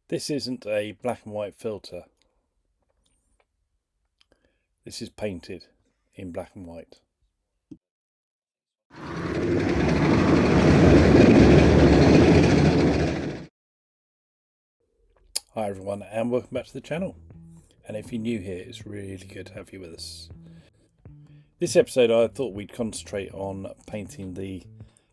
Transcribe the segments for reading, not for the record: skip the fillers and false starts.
This isn't a black and white filter. This is painted in black and white. Hi everyone and welcome back to the channel. And if you're new here, it's really good to have you with us. This episode I thought we'd concentrate on painting the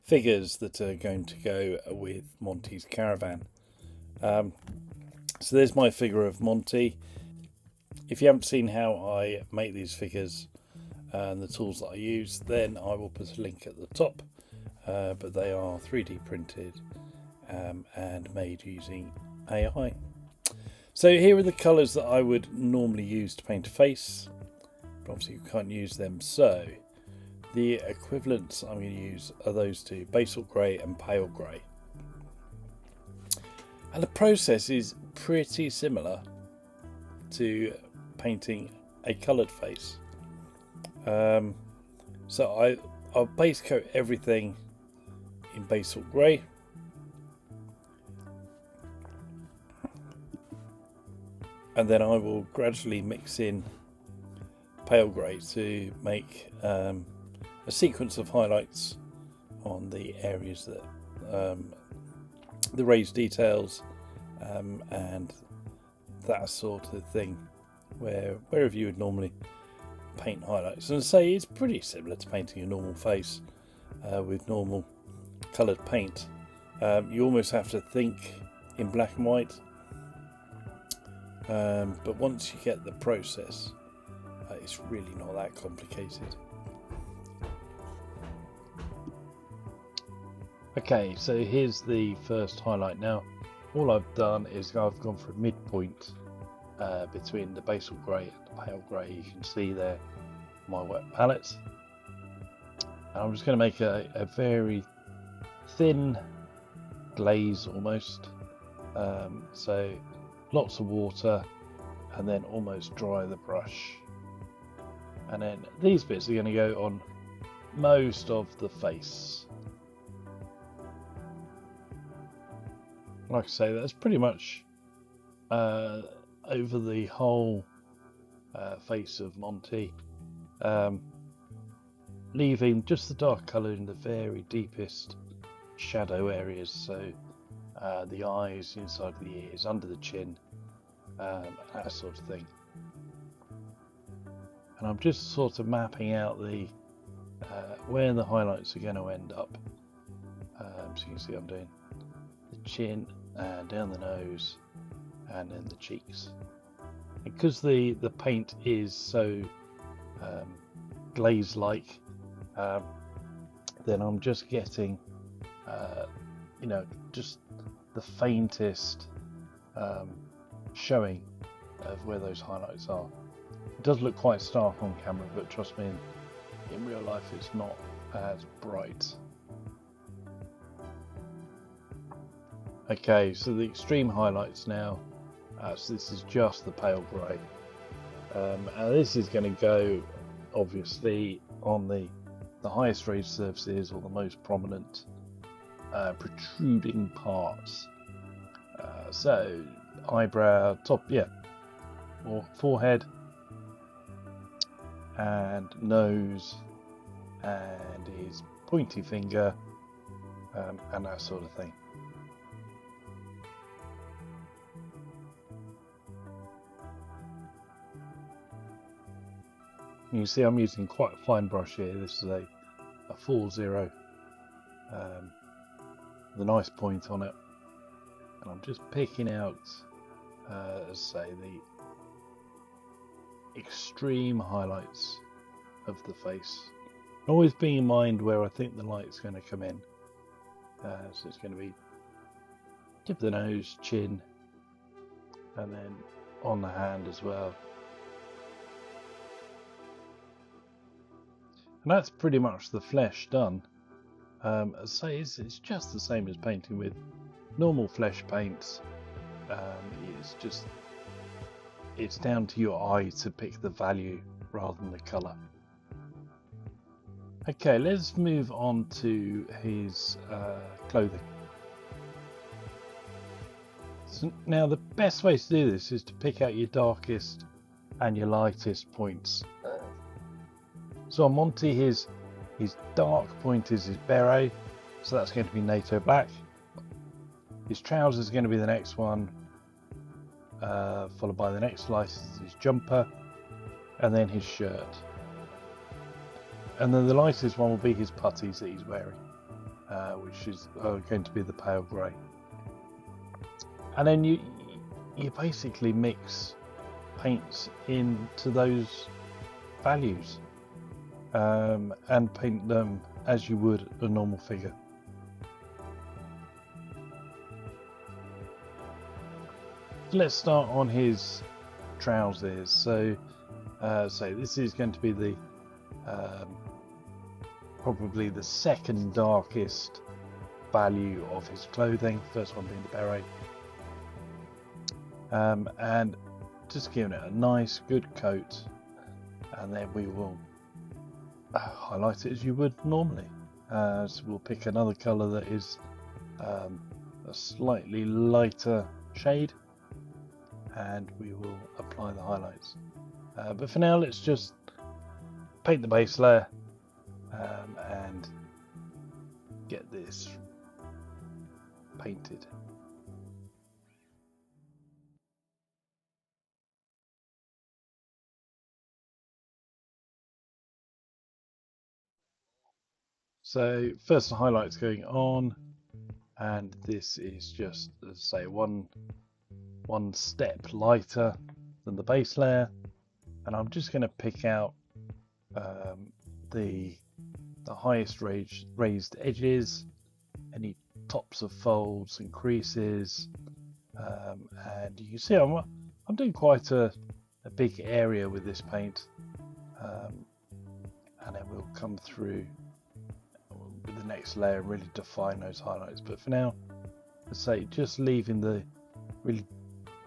figures that are going to go with Monty's Caravan. So there's my figure of Monty. If you haven't seen how I make these figures and the tools that I use, then I will put a link at the top. But they are 3D printed and made using AI. So here are the colours that I would normally use to paint a face, but obviously you can't use them. So the equivalents I'm going to use are those two, basalt grey and pale grey. And the process is pretty similar to painting a coloured face. So I'll base coat everything in basalt grey. And then I will gradually mix in pale grey to make a sequence of highlights on the areas that the raised details and that sort of thing, wherever you would normally paint highlights. And I say it's pretty similar to painting a normal face with normal coloured paint. You almost have to think in black and white, but once you get the process, it's really not that complicated. Okay, so here's the first highlight. Now all I've done is I've gone for a midpoint between the basalt grey and the pale grey. You can see there my wet palette. And I'm just going to make a very thin glaze almost, so lots of water, and then almost dry the brush. And then these bits are going to go on most of the face. Like I say, that's pretty much over the whole face of Monty, leaving just the dark colour in the very deepest shadow areas, so the eyes, inside the ears, under the chin, that sort of thing. And I'm just sort of mapping out the where the highlights are going to end up. So you can see I'm doing the chin and down the nose and then the cheeks. And because the paint is so glaze-like, then I'm just getting just the faintest showing of where those highlights are. It does look quite stark on camera, but trust me, in real life it's not as bright. Okay, so the extreme highlights now, so this is just the pale grey, and this is going to go obviously on the highest raised surfaces, or the most prominent protruding parts. So eyebrow, top, or forehead and nose and his pointy finger, and that sort of thing. You see I'm using quite a fine brush here. This is a 4-0 with a nice point on it, and I'm just picking out say the extreme highlights of the face, always being in mind where I think the light's going to come in. So it's going to be tip of the nose, chin, and then on the hand as well. And that's pretty much the flesh done. As I say, it's just the same as painting with normal flesh paints. It's down to your eye to pick the value rather than the colour. Okay, let's move on to his clothing. So now the best way to do this is to pick out your darkest and your lightest points. So on Monty, his dark point is his beret, so that's going to be NATO black. His trousers are going to be the next one, followed by the next lightest is his jumper, and then his shirt. And then the lightest one will be his puttees that he's wearing, which is going to be the pale grey. And then you basically mix paints into those values and paint them as you would a normal figure. So let's start on his trousers. So this is going to be the probably the second darkest value of his clothing, first one being the beret. And just giving it a nice good coat, and then we will highlight it as you would normally. So we'll pick another colour that is a slightly lighter shade, and we will apply the highlights. But for now, let's just paint the base layer and get this painted. So first the highlights going on, and this is just, as I say, one step lighter than the base layer, and I'm just going to pick out the highest raised edges, any tops of folds and creases, and you can see I'm doing quite a big area with this paint, and then we'll come through with the next layer and really define those highlights. But for now, let's say just leaving the really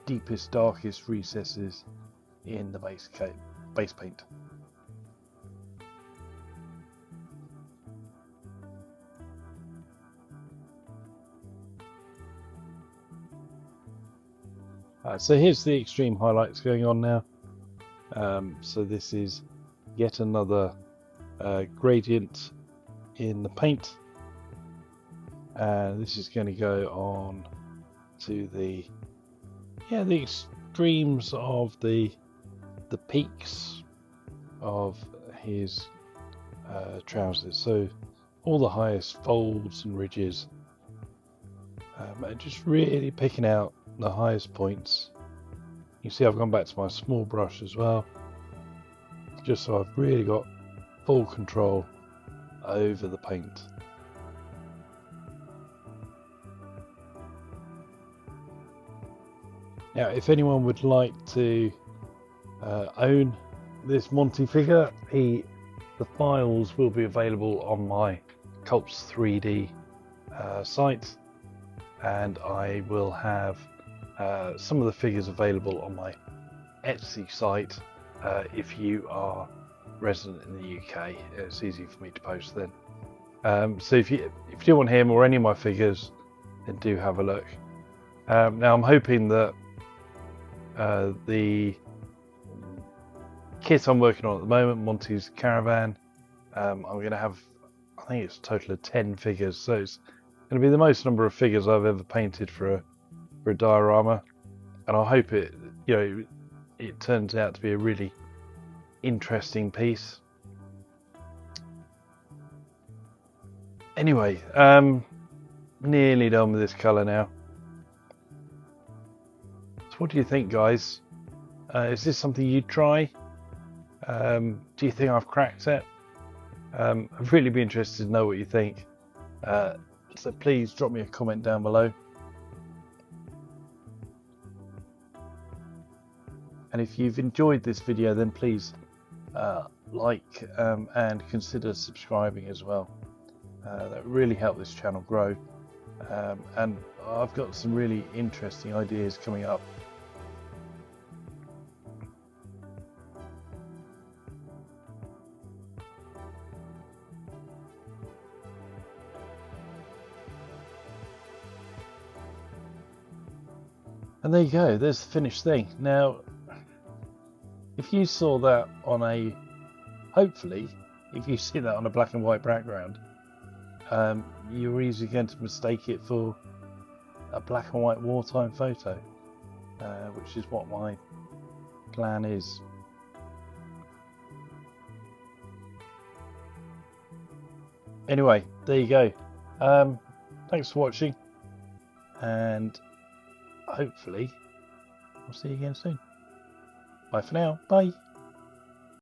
deepest, darkest recesses in the base paint. So here's the extreme highlights going on now. So this is yet another gradient in the paint, and this is going to go on to the extremes of the peaks of his trousers. So all the highest folds and ridges, and just really picking out the highest points. You see I've gone back to my small brush as well, just so I've really got full control over the paint. Now, if anyone would like to own this Monty figure, the files will be available on my Culps 3D site, and I will have some of the figures available on my Etsy site if you are resident in the UK. It's easy for me to post then. So if you do want him or any of my figures, then do have a look. Now I'm hoping that the kit I'm working on at the moment, Monty's Caravan, I'm going to have, I think it's a total of 10 figures, so it's going to be the most number of figures I've ever painted for a diorama, and I hope it turns out to be a really interesting piece. Anyway, nearly done with this colour now. So what do you think, guys? Is this something you'd try? Do you think I've cracked it? I'd really be interested to know what you think. So please drop me a comment down below. And if you've enjoyed this video, then please like and consider subscribing as well. That really help this channel grow. And I've got some really interesting ideas coming up. And there you go, there's the finished thing. Now, if you saw that on a, hopefully, if you see that on a black and white background, you're easily going to mistake it for a black and white wartime photo, which is what my plan is. Anyway, there you go. Thanks for watching, and hopefully I'll see you again soon. Bye for now. Bye.